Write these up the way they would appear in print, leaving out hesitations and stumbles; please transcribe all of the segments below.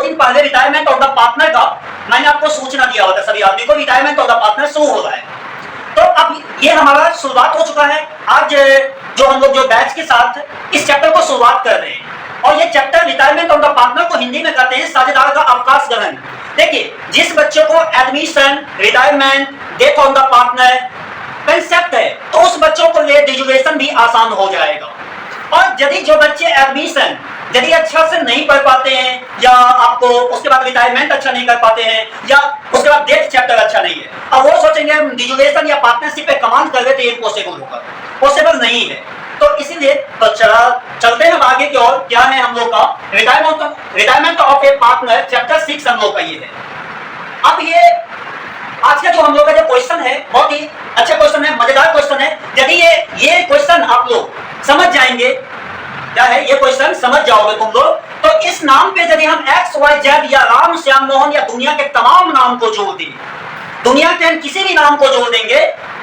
दिन पहले retirement of the partner का मैंने आपको सूचना दिया होता सभी आदमी को, रिटायरमेंट ऑफ द पार्टनर शुरू हो रहा है। तो अब ये हमारा शुरुआत हो चुका है। आज जो हम लोग जो बैच के साथ इस चैप्टर को शुरुआत कर रहे हैं, और ये chapter retirement of the partner को हिंदी में कहते हैं साझेदार का अवकाश ग्रहण। देखिए, जिस बच्चों को admission, retirement, death of the partner concept है, तो उस बच्चों को लिए ग्रेजुएशन भी आसान हो जाएगा। और यदि जो बच्चे एडमिशन यदि अच्छा से नहीं पढ़ पाते हैं, या आपको उसके बाद रिटायरमेंट अच्छा नहीं कर पाते हैं, या उसके बाद डेथ चैप्टर अच्छा नहीं है, अब वो सोचेंगे ग्रेजुएशन या पार्टनरशिप पे कमांड कर रहे थे, इम्पॉसिबल होगा, पॉसिबल नहीं है। तो इसीलिए तो चलते हैं आगे की ओर। क्या है हम लोग का retirement of A partner, chapter 6 हम लोग का ये है। अब ये आज का जो हम लोग का जो क्वेश्चन है, बहुत ही अच्छा क्वेश्चन है, मजेदार क्वेश्चन है। यदि ये क्वेश्चन आप लोग समझ जाएंगे, क्या है ये क्वेश्चन समझ जाओगे तुम लोग, तो इस नाम पे यदि हम XYZ या राम, श्याम, मोहन या दुनिया के तमाम नाम को जोड़ दें, दुनिया के हम किसी भी नाम को जोड़ देंगे,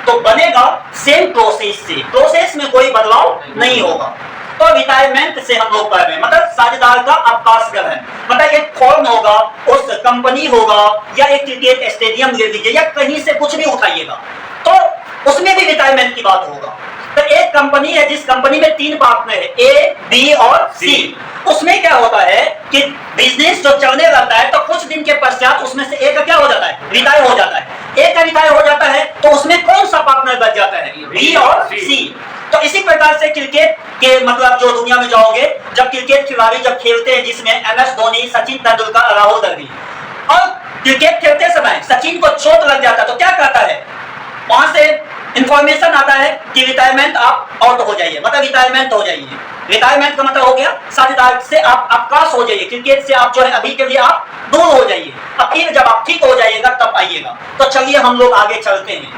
तो बनेगा सेम प्रोसेस से, प्रोसेस में कोई बदलाव नहीं होगा। तो रिटायरमेंट से हम लोग पढ़ रहे हैं, मतलब साझेदार का अवकाश ग्रहण, मतलब एक फॉर्म होगा, उस कंपनी होगा, या एक क्रिकेट स्टेडियम ले लीजिए, या कहीं से कुछ भी उठाइएगा, तो उसमें भी रिटायरमेंट की बात होगा। तो एक कंपनी है जिस कंपनी में 3 पार्टनर है, A, B और C। उसमें क्या होता है कि बिजनेस जो चलने लगता है, तो कुछ दिन के पश्चात उसमें से एक क्या हो जाता है, रिटायर हो जाता है। एक का रिटायर हो जाता है, तो उसमें कौन सा पार्टनर बच जाता है, B और C। तो इसी प्रकार से क्रिकेट के मतलब जो दुनिया में जाओगे, जब क्रिकेट खिलाड़ी जब खेलते हैं, जिसमें MS धोनी, सचिन तेंदुलकर, राहुल द्रविड़, और क्रिकेट खेलते समय सचिन को चोट लग जाता है, तो क्या कहता है, वहां से इंफॉर्मेशन आता है कि रिटायरमेंट आप आउट हो जाइए, मतलब रिटायरमेंट हो जाइए। रिटायरमेंट का मतलब हो गया साझेदार से आप अवकाश हो जाइए, क्रिकेट से आप जो है अभी के लिए आप दूर हो जाइए, अब फिर जब आप ठीक हो जाइएगा तब आइएगा। तो चलिए हम लोग आगे चलते हैं।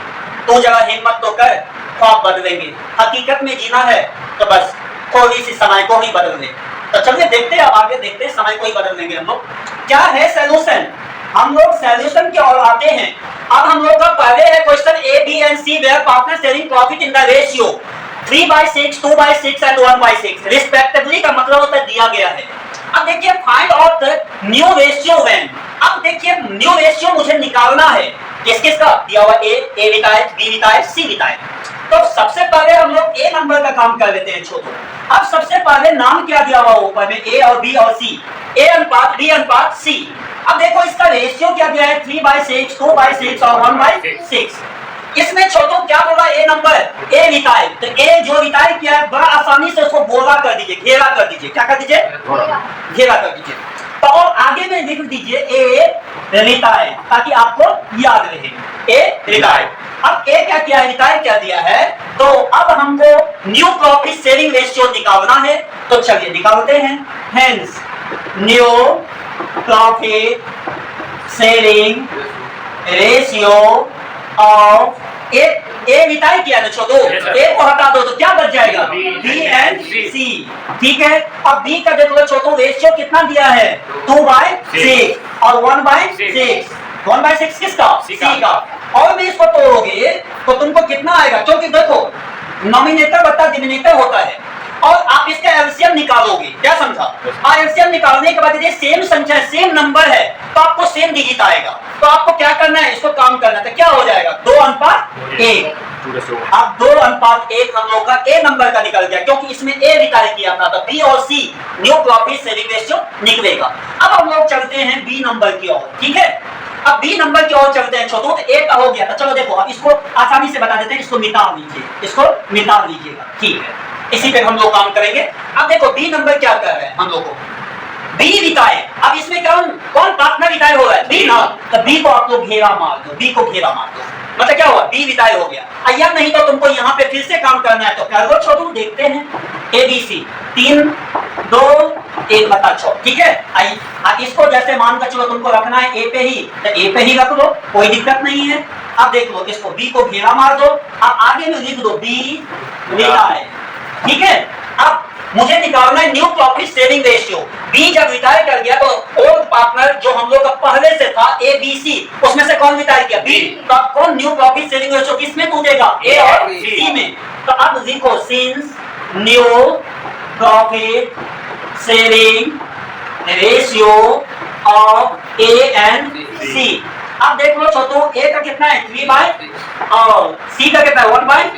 तो जगह हिम्मत तो कर, ख्वाब बदलेंगे, हकीकत में जीना है तो बस थोड़ी सी समय को ही बदल दे। तो चलिए देखते हैं, अब आगे देखते हैं, समय को ही बदल देंगे हम लोग। क्या है सोल्यूशन, हम लोग सॉल्यूशन की ओर आते हैं। अब हम लोग का पहले है question A, B and C where partner sharing profit in the ratio 3/6, 2/6 and 1/6 respectively का मतलब होता है दिया गया है। अब देखिए find out the new ratio when. अब देखिए न्यू रेशियो मुझे निकालना है, किस किस का दिया हुआ, A retire, B retire, C retire. तो सबसे पहले हम लोग A नंबर का काम कर लेते हैं छोटो। अब सबसे पहले नाम क्या दिया हुआ ऊपर में, A और B और C, A अनुपात B अनुपात C। अब देखो इसका रेशियो क्या दिया है, 3/6, 2/6 और 1/6। इसमें छोटो क्या बोला, A नंबर, A रिटायर। तो A जो रिटायर किया है, बड़ा आसानी से उसको बोला कर दीजिए, घेरा कर दीजिए, क्या कर दीजिए, घेरा कर दीजिए। तो और आगे में लिख दीजिए A रिटायर, ताकि आपको याद रहे, A रिटायर। अब A क्या किया है, रिटायर क्या दिया है। तो अब हमको न्यू प्रॉफिट शेयरिंग रेशियो निकालना है, तो चलिए निकालते हैं। Hence new profit sharing ratio of A retire किया ना छोटो, ए को हटा दो तो क्या बच जाएगा, B एंड C। ठीक है, अब B का देखो छोटो रेशियो कितना दिया है, 2/6 और 1/6। 1/6 किसका, C का। और भी इसको तोड़ोगे तो तुमको कितना आएगा, क्योंकि देखो नॉमिनेटर बटा डिनोमिनेटर होता है, और आप इसका एलसीएम निकालोगे, क्या समझा। और एलसीएम निकालने के बाद यदि सेम संख्या सेम नंबर है तो आपको सेम डिजिट आएगा। तो आपको क्या करना है, इसको काम करना है, तो क्या हो जाएगा 2:1। अब 2:1 हम लोग का A नंबर का निकल गया, क्योंकि इसमें A रिटायर किया था, तो B और C new profit sharing ratio निकलेगा। अब हम लोग चलते हैं B नंबर की ओर। ठीक है, अब B नंबर की ओर चलते हैं छोटू। तो A का हो गया, तो चलो देखो अब इसको आसानी से बता देते हैं, इसको मिटा लीजिए, इसको मिटा लीजिएगा। ठीक है, इसी पे हम लोग काम करेंगे। अब देखो B नंबर क्या कर रहे हैं हम लोग को, B रिटायर। अब इसमें कौन पार्टनर रिटायर हो रहा है, B ना, तो B को आप लोग घेरा मार दो, B को घेरा मार दो, मतलब क्या हुआ, B रिटायर हो गया। या नहीं तो तुमको यहाँ पे फिर से काम करना है, तो कर दो छोटू। देखते हैं ABC 3, 2, 1/6। ठीक है, इसको जैसे मानकर चलो तुमको रखना है A पे ही, तो A पे ही रख लो, कोई दिक्कत नहीं है। अब देख लो इसको B को घेरा मार दो, अब आगे में लिख दो B रिटायर। ठीक है, अब मुझे निकालना है new profit sharing ratio. B जब रिटायर कर गया तो ओल्ड पार्टनर जो हम लोग का पहले से था ABC, उसमें से कौन रिटायर किया, B। तो अब कौन न्यू प्रॉफिट शेयरिंग रेशियो किसमें कूदेगा, A और C में। तो अब लिखो since new profit sharing ratio of a and c. अब देख लो छोटू, ए का कितना है 3 बाय और सी का कितना है 1 बाय,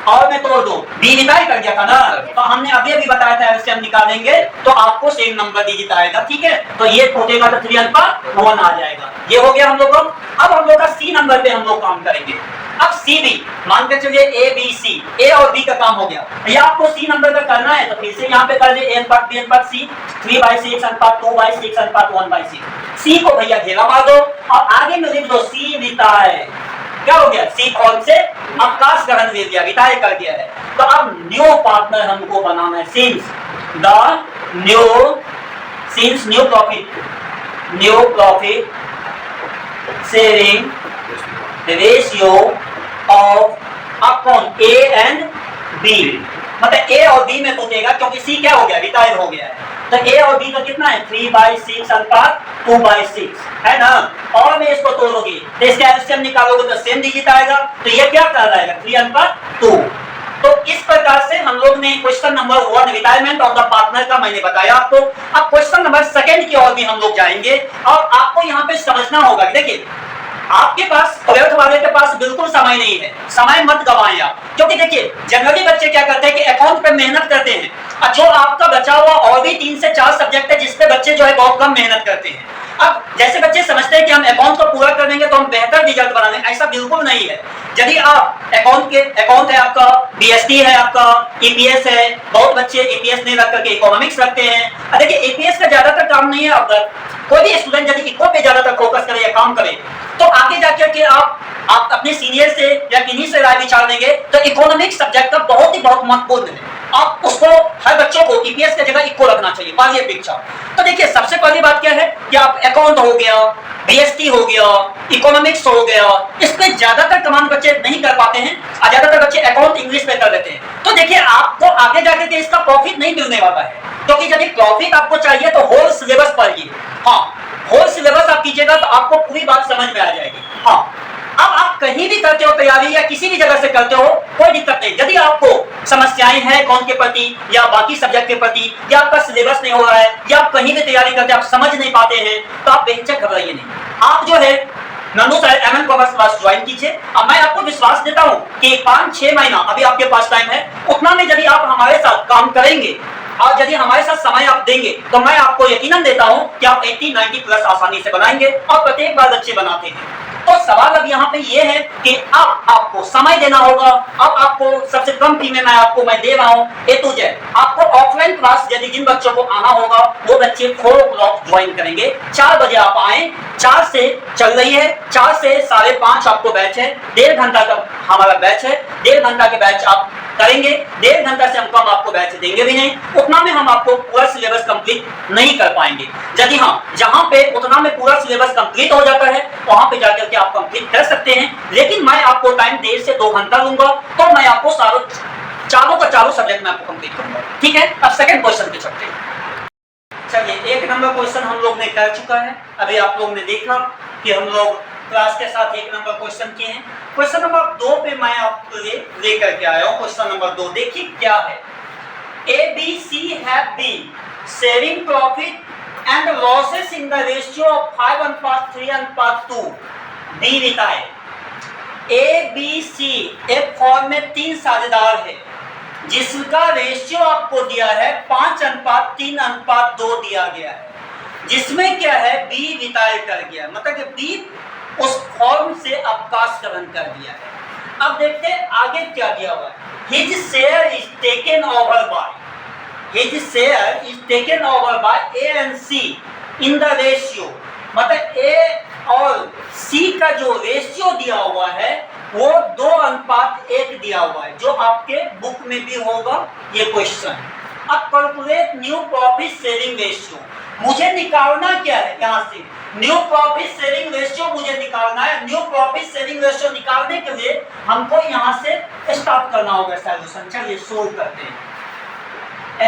और मैं तोड़ दो बी निकाल कर गया था ना, तो हमने अभी अभी बताया था ऐसे हम निकालेंगे तो आपको सेम नंबर डिजिट आएगा। ठीक है, तो ये टूटेगा तो 3/1 आ जाएगा। ये हो गया हम लोग को। अब हम लोग का सी नंबर पे हम लोग काम करेंगे। अब सी बी मान के चलिए ए बी सी, ए और बी का काम हो गया। ये आपको सी नंबर का करना है तो फिर से यहाँ पे कर दे a अनुपात b अनुपात c, 3/6 अनुपात 2/6 अनुपात 1/6। सी को भैया घेरा मार दो और आगे में लिख दो सी विताय। क्या हो गया, सी फॉर्म से अवकाश ग्रहण दे दिया, विताय कर दिया है। तो अब न्यू पार्टनर हमको बनाना है, since new profit sharing ratio of upon A and B, मतलब ए और बी में टूटेगा क्योंकि सी क्या हो गया, रिटायर हो गया है। तो ए और बी का कितना है 3/6 अनुपात 2/6 है ना, और मैं इसको तोड़ोगे तो इसका एलसीएम निकालोगे तो सेम डिजिट आएगा, तो ये क्या कहलाएगा 3/2। तो इस प्रकार से हम लोग ने question number 1 retirement of the partner का मैंने बताया आपको। अब क्वेश्चन नंबर 2 की ओर भी हम लोग जाएंगे और आपको यहाँ पे समझना होगा। देखिए आपके पास 12th वाले के पास बिल्कुल समय नहीं है, समय मत गवाएं आप, क्योंकि देखिए जनरली बच्चे क्या करते हैं कि अकाउंट पे मेहनत करते हैं और जो आपका बचा हुआ और भी 3 से 4 सब्जेक्ट है जिसपे बच्चे जो है बहुत कम मेहनत करते हैं। अब जैसे बच्चे समझते हैं कि हम अकाउंट को पूरा कर देंगे तो हम बेहतर रिजल्ट बना लेंगे, ऐसा बिल्कुल नहीं है। यदि आप अकाउंट है आपका, बीएसटी है आपका, ईपीएस है, बहुत बच्चे ईपीएस नहीं रख करके इकोनॉमिक्स रखते हैं। देखिए ईपीएस का ज्यादातर काम नहीं है, अगर कोई भी स्टूडेंट यदि इको पे ज्यादातर फोकस करे या काम करे तो आगे जाकर के आप अपने सीनियर से या किन्हीं से राय विचार देंगे तो इकोनॉमिक्स सब्जेक्ट का बहुत महत्वपूर्ण है। आप उसको हर बच्चों को ईपीएस की जगह इको रखना चाहिए, पालिए पिक्चर। तो देखिए सबसे पहली बात क्या है कि आप अकाउंट हो गया, बीएसटी हो गया, इकोनॉमिक्स हो गया, इस पे ज्यादातर कमांड बच्चे नहीं कर पाते हैं और ज्यादातर बच्चे अकाउंट इंग्लिश पे कर लेते हैं। तो देखिए आपको आगे जाकर के इसका प्रॉफिट नहीं मिलने वाला है, क्योंकि यदि प्रॉफिट आपको चाहिए तो होल सिलेबस पढ़िए। हाँ, होल सिलेबस आप कीजिएगा तो आपको पूरी बात समझ में आ जाएगी। हाँ, अब आप कहीं भी करते हो तैयारी या किसी भी जगह से करते हो कोई दिक्कत नहीं। यदि आपको समस्याएं हैं अकाउंट के प्रति या बाकी सब्जेक्ट के प्रति या आपका सिलेबस नहीं हो रहा है या आप कहीं भी तैयारी करते आप समझ नहीं पाते हैं तो आप बेहिचक घबराइए नहीं। आप जो है Nandu sir MN commerce class join कीजिए। अब मैं आपको विश्वास देता हूं कि 5-6 महीना अभी आपके पास टाइम है, उतना में यदि आप हमारे साथ काम करेंगे और यदि हमारे साथ समय आप देंगे तो मैं आपको यकीनन देता हूं कि आप 80-90 प्लस आसानी से बनाएंगे और प्रत्येक बार अच्छे बनाते हैं। तो सवाल अब यहाँ पे ये है कि अब आपको समय देना होगा। अब आपको सबसे कम फी में मैं दे रहा हूँ A to Z। आपको ऑफलाइन क्लास यदि जिन बच्चों को आना होगा वो बच्चे 4 o'clock ज्वाइन करेंगे, 4 बजे आप आए, 4 से चल रही है, 4 से 5:30 आपको बैच है, 1.5 घंटा का हमारा बैच है, 1.5 घंटा के बैच आप करेंगे, 1.5 घंटा से हम कम आपको बैच देंगे भी नहीं, उतना में हम आपको पूरा सिलेबस कंप्लीट नहीं कर पाएंगे। यदि हाँ जहां पे उतना में पूरा सिलेबस कंप्लीट हो जाता है वहां पे जाकर के आप कंप्लीट कर सकते हैं, लेकिन मैं आपको टाइम 1.5 से 2 घंटा लूंगा तो मैं आपको चारों सब्जेक्ट में आपको कंप्लीट करूंगा। ठीक है, अब सेकंड क्वेश्चन पे चलते हैं। चलिए 1 नंबर क्वेश्चन हम लोग ने कर चुका है। अभी आप लोग ने देखा कि हम लोग क्लास के साथ 1 नंबर क्वेश्चन किए हैं। क्वेश्चन नंबर 2 पे मैं आपके लिए लेकर के आया हूं। क्वेश्चन नंबर 2 देखिए क्या है। A, B, C have been sharing profit and losses in the ratio of 5:3:2. B retired. A, B, C एक फॉर्म में 3 साझेदार है जिसका रेशियो आपको दिया है 5:3:2 दिया गया है, जिसमें क्या है B रिटायर कर गया, मतलब कि B उस फॉर्म से अवकाश ग्रहण कर दिया है। अब देखते हैं आगे क्या दिया हुआ है। His share is taken over by A and C in the ratio, मतलब A और C का जो रेशियो दिया हुआ है वो 2:1 दिया हुआ है, जो आपके बुक में भी होगा ये क्वेश्चन। अब calculate new profit sharing ratio, मुझे निकालना क्या है यहाँ से, न्यू प्रॉफिट शेयरिंग रेशियो मुझे निकालना है। न्यू प्रॉफिट शेयरिंग रेशियो निकालने के लिए हमको यहाँ से स्टार्ट करना होगा सॉल्यूशन। चलिए सोल्व करते हैं।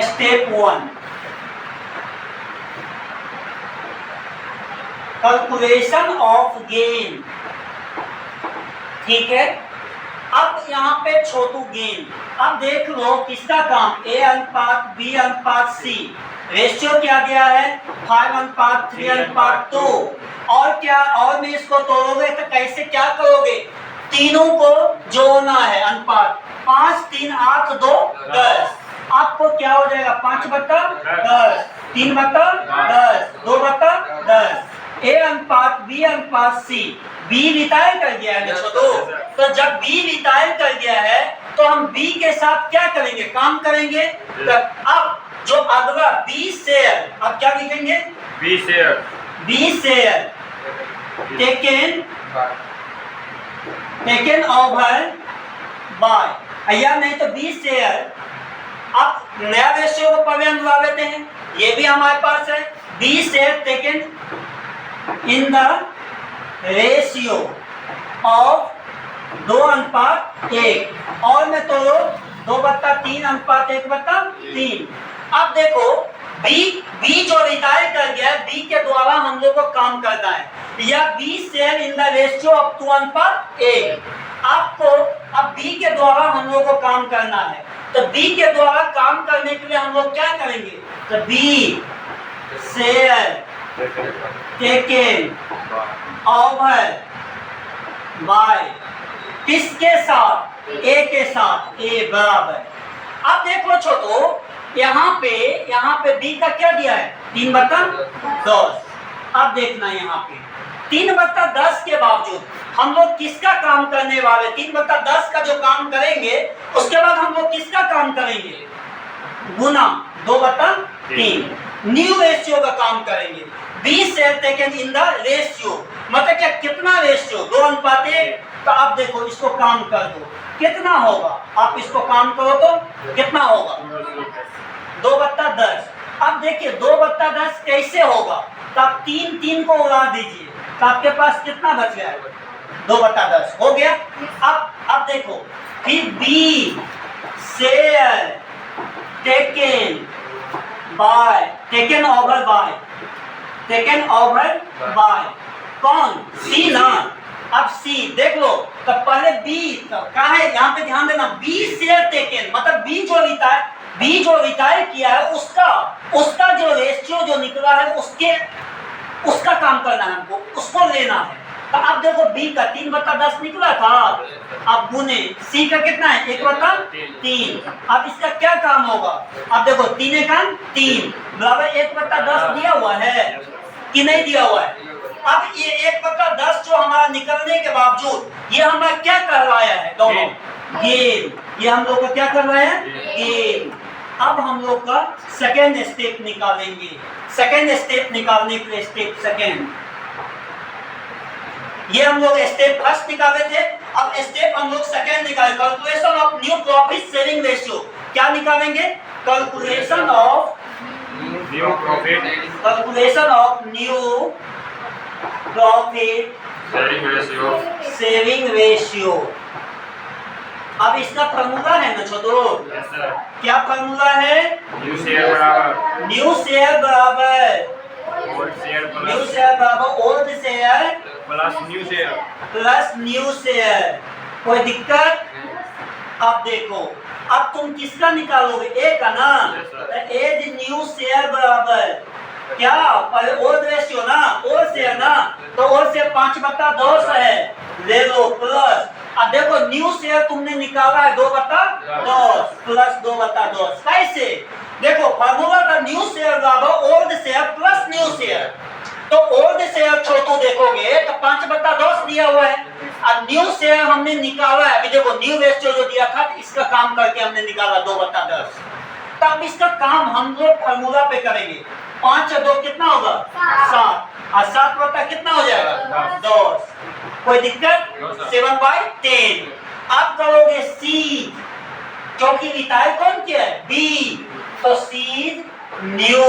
Step 1 calculation of gain. ठीक है, अब यहाँ पे छोटू गेन। अब देख लो किसका काम, A अनुपात B अनुपात C, रेशियो क्या दिया है 5:3:2। और क्या, और में इसको तोड़ोगे तो कैसे क्या करोगे, तीनों को जोड़ना है अनुपात। 5 3 8 2 10। आपको क्या हो जाएगा 5/10, 3/10, 2/10। ए अनुपात बी अनुपात सी। बी रिटायर कर गया है तो जब बी रिटायर कर गया है तो हम बी के साथ क्या करेंगे, काम करेंगे। तो अब जो अगला बी शेयर, अब क्या लिखेंगे, B share taken over by, या नहीं तो बी शेयर। अब नया रेशियो को पहले हम ला लेते हैं, ये भी हमारे पास है, B share taken in the ratio of 2:1 और में तो 2/3:1/3। अब देखो बी जो रिटायर कर गया है, बी के द्वारा हम लोग को काम करना है, या B share in the ratio of 2:1। आपको अब बी के द्वारा हम लोग को काम करना है, तो बी के द्वारा काम करने के लिए हम लोग क्या करेंगे, तो B share taken over by किसके साथ, ए के साथ, ए बराबर। अब देखो छोटो, यहाँ पे बी का क्या दिया है 3/10। अब देखना यहाँ पे 3/10 के बावजूद हम लोग किसका काम करने वाले, 3/10 का जो काम करेंगे उसके बाद हम लोग किसका काम करेंगे, गुना 2/3 न्यू रेशियो का काम करेंगे। B share taken in the ratio, मतलब क्या, कितना रेशियो 2:1। तो आप देखो इसको काम कर दो, कितना होगा, आप इसको काम करो तो कितना होगा 2/10। अब देखिए 2/10 कैसे होगा, तो आप 3 को उड़ा दीजिए तो आपके पास कितना बच गया, 2/10 हो गया। अब देखो फिर B share taken over by कौन, सी ना। अब सी देख लो, तो पहले बी कहाँ है, यहाँ पे ध्यान देना, बी शेयर टेकन मतलब बी जो रिटायर किया है उसका जो रेशियो जो निकला है उसका काम करना है हमको, उसको लेना है। तो अब देखो बी का 3/10 निकला था, अब गुने सी का कितना है 1/3। अब इसका क्या काम होगा, अब देखो 3 बराबर 1/10 दिया हुआ है कि नहीं दिया हुआ है। अब ये 1/10 जो हमारा निकलने के बावजूद ये हमारा क्या करवाया है, दोनों गेन, ये हम लोग का क्या करवाया है, गेन। अब हम लोग का सेकेंड स्टेप निकालेंगे। सेकेंड स्टेप निकालने के लिए स्टेप सेकेंड, ये हम लोग स्टेप फर्स्ट निकाले थे, अब स्टेप हम लोग सेकेंड निकाले, calculation of new profit sharing ratio. क्या निकालेंगे, calculation of new profit sharing ratio. अब इसका फॉर्मूला है ना छोटो, क्या फॉर्मूला है, न्यू शेयर बराबर old share plus new share. कोई दिक्कत, अब देखो अब तुम किसका निकालोगे, ए का ना, एज न्यू शेयर बराबर क्या, ओल्ड रेशियो ना, ओल्ड शेयर ना, तो ओल्ड शेयर 5/10 है, ले लो प्लस। अब देखो न्यू शेयर तुमने निकाला है 2/10 प्लस 2/10, कैसे, देखो फॉर्मूला था न्यू शेयर बराबर old share plus new share. तो ओल्ड शेयर छोटू देखोगे तो 5/10 दिया हुआ है, और न्यू शेयर हमने निकाला है, अभी देखो न्यू रेशियो जो दिया था इसका काम करके हमने निकाला 2/10। तब इसका काम हम लोग फॉर्मूला पे करेंगे, 5 और 2 कितना होगा 7, और 7 बटा कितना हो जाएगा 10। कोई दिक्कत, 7/10। अब करोगे सी, क्योंकि रिटायर कौन किया है, बी, तो सी न्यू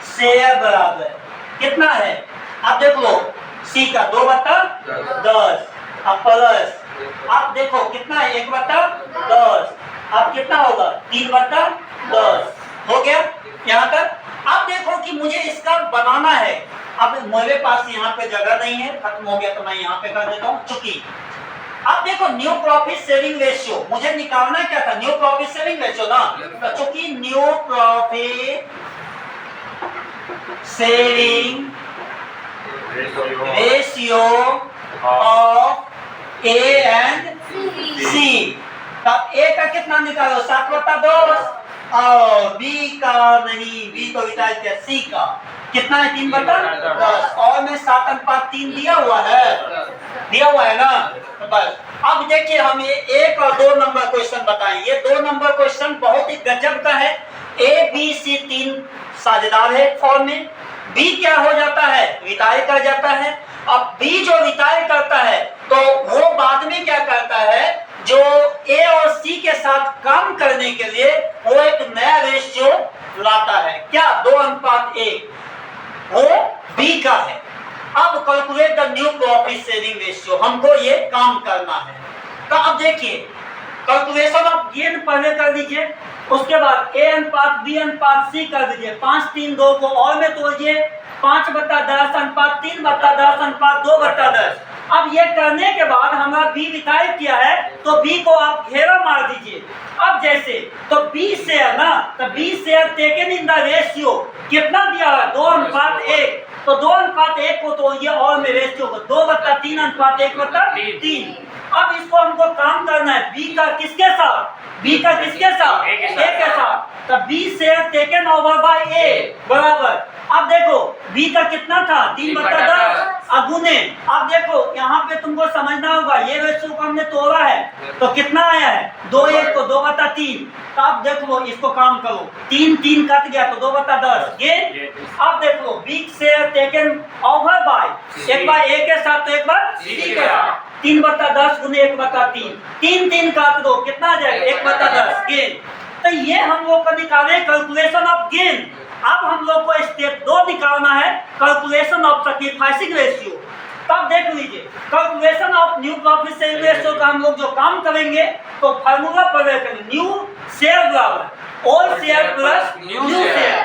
शेयर बराबर कितना है, अब देख लो सी का 2/10, अब प्लस, अब देखो कितना है 1/10, अब कितना होगा 3/10 हो गया यहाँ तक। अब देखो कि मुझे इसका बनाना है, अब मेरे पास यहाँ पे जगह नहीं है, खत्म हो गया तो मैं यहाँ पे कर देता हूँ चुकी। अब देखो न्यू प्रॉफिट शेयरिंग रेशियो मुझे निकालना क्या था, न्यू प्रॉफिट शेयरिंग रेशियो ना, तो चूंकि new profit saving Ratio ratio of a and c. तब ए का कितना निकालो 7/10 और बी का नहीं, बी को विभाजित किया सी का कितना है 3/10 और में 7:3 दिया हुआ है ना। तो बस अब देखिए हम ये 1 और 2 नंबर क्वेश्चन बताएं। ये 2 नंबर क्वेश्चन बहुत ही गजब का है। ए बी सी 3 साझेदार है फॉर्म में। बी क्या हो जाता है, विताय कर जाता है। अब बी जो विताय करता है तो वो बाद में क्या करता है, जो ए और सी के साथ काम करने के लिए वो एक नया रेशियो लाता है। क्या 2:1 वो बी का है। अब calculate the new profit sharing ratio, हमको ये काम करना है। तो अब देखिए कैलकुलेशन ऑफ गेन पहले कर दीजिए, उसके बाद ए अनुपात बी अनुपात सी कर दीजिए। 5, 3, 2 को और में तोड़िए 5/10 अनुपात 3/10 अनुपात 2/10। अब ये करने के बाद हमारा बी विताय किया है तो बी को आप घेरा मार दीजिए। अब जैसे तो बी शेयर ना, तो B share taken in the ratio कितना दिया है 2:1। तो 2:1 को तो ये और में रेशियो को 2/3 अनुपात 1/3। अब इसको हमको काम करना है बी का किसके साथ, बी का किसके साथ, ए के साथ। तो B share taken over by a बराबर, अब देखो बी का कितना था 3/10 अगुने। अब देखो यहाँ पे तुमको समझना होगा ये रेशियो को हमने तोड़ा है तो कितना आया है 2:1 को 2/3। तो अब देखो इसको काम करो 3 कट गया तो 2/10 ये। अब देखो B share taken over by एक बार ए के साथ तो एक बार सी के साथ 3/10 गुने 1/3 3 काट दो कितना आ जाएगा 1/10 गेन। तो ये हम लोग का निकाले कैलकुलेशन ऑफ गेन। अब हम लोग को स्टेप 2 निकालना है कैलकुलेशन ऑफ सैक्रिफाइसिंग रेशियो। तब देख लीजिए calculation of new profit sharing ratio का हम लोग जो काम करेंगे तो फार्मूला प्रयोग करेंगे न्यू शेयर बराबर old share plus new share.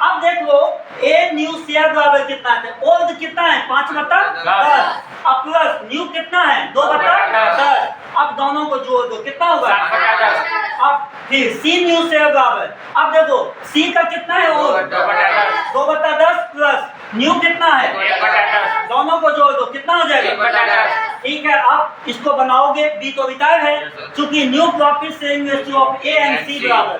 अब देख लो ए न्यू शेयर बराबर कितना है, ओल्ड कितना है 5/10 अब प्लस न्यू कितना है 2/10। अब दोनों को जोड़ दो कितना होगा 7/10। फिर सी न्यू शेयर बराबर, अब देखो सी का कितना है ओल्ड 2/10 प्लस न्यू कितना है 1/10। दोनों को जोड़ दो कितना हो जाएगा 1/10। ठीक है अब इसको बनाओगे बी तो विताय है क्योंकि new profit sharing ratio of a and c बराबर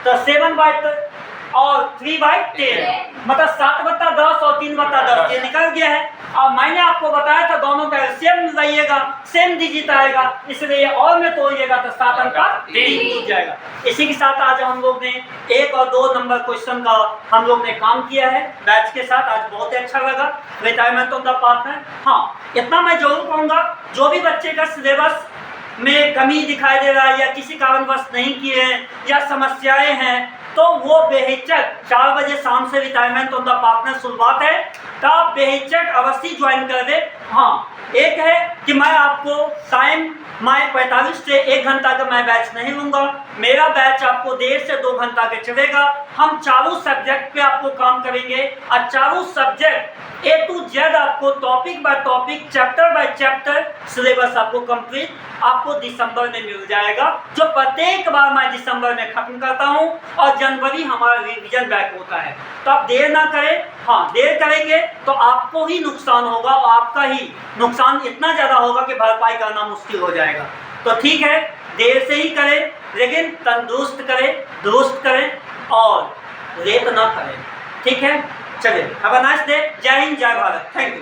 तो 7/10 और 3/10 मतलब 7/10 और 3/10 ये निकल गया है। अब मैंने आपको बताया था दोनों का सेम रहिएगा सेम डिजिट आएगा इसलिए और में तोड़िएगा तो 7/3 टूट जाएगा। इसी के साथ आज हम लोग ने 1 और 2 नंबर क्वेश्चन का हम लोग ने काम किया है बैच के साथ। आज बहुत अच्छा लगा रिटायरमेंट ऑफ द पार्टनर। हाँ इतना मैं जरूर कहूँगा जो भी बच्चे का सिलेबस में कमी दिखाई दे रहा है या किसी कारणवश नहीं किए हैं या समस्याएं हैं तो वो बेहिचक 4 बजे शाम से रिटायरमेंट ऑन द पार्टनर शुरुआत है तो आप बेहिचक अवश्य ज्वाइन कर दे। हाँ एक है कि मैं आपको टाइम मैं 45 से 1 घंटा का मैं बैच नहीं लूँगा। मेरा बैच आपको 1.5 से 2 घंटा के चलेगा। हम चारों सब्जेक्ट पे आपको काम करेंगे और चारों सब्जेक्ट A to Z आपको topic by topic chapter by chapter syllabus आपको कंप्लीट आपको दिसंबर में मिल जाएगा जो प्रत्येक बार मैं दिसंबर में खत्म करता हूं और जनवरी हमारा रिवीजन बैक होता है। तो आप देर ना करें। हाँ देर करेंगे तो आपको ही नुकसान होगा और आपका ही नुकसान इतना ज़्यादा होगा कि भरपाई करना मुश्किल हो जाएगा। तो ठीक है देर से ही करें लेकिन तंदुरुस्त करें दुरुस्त करें और लेट ना करें। ठीक है चलिए हैव अ नाइस डे। जय हिंद जय भारत। Thank you.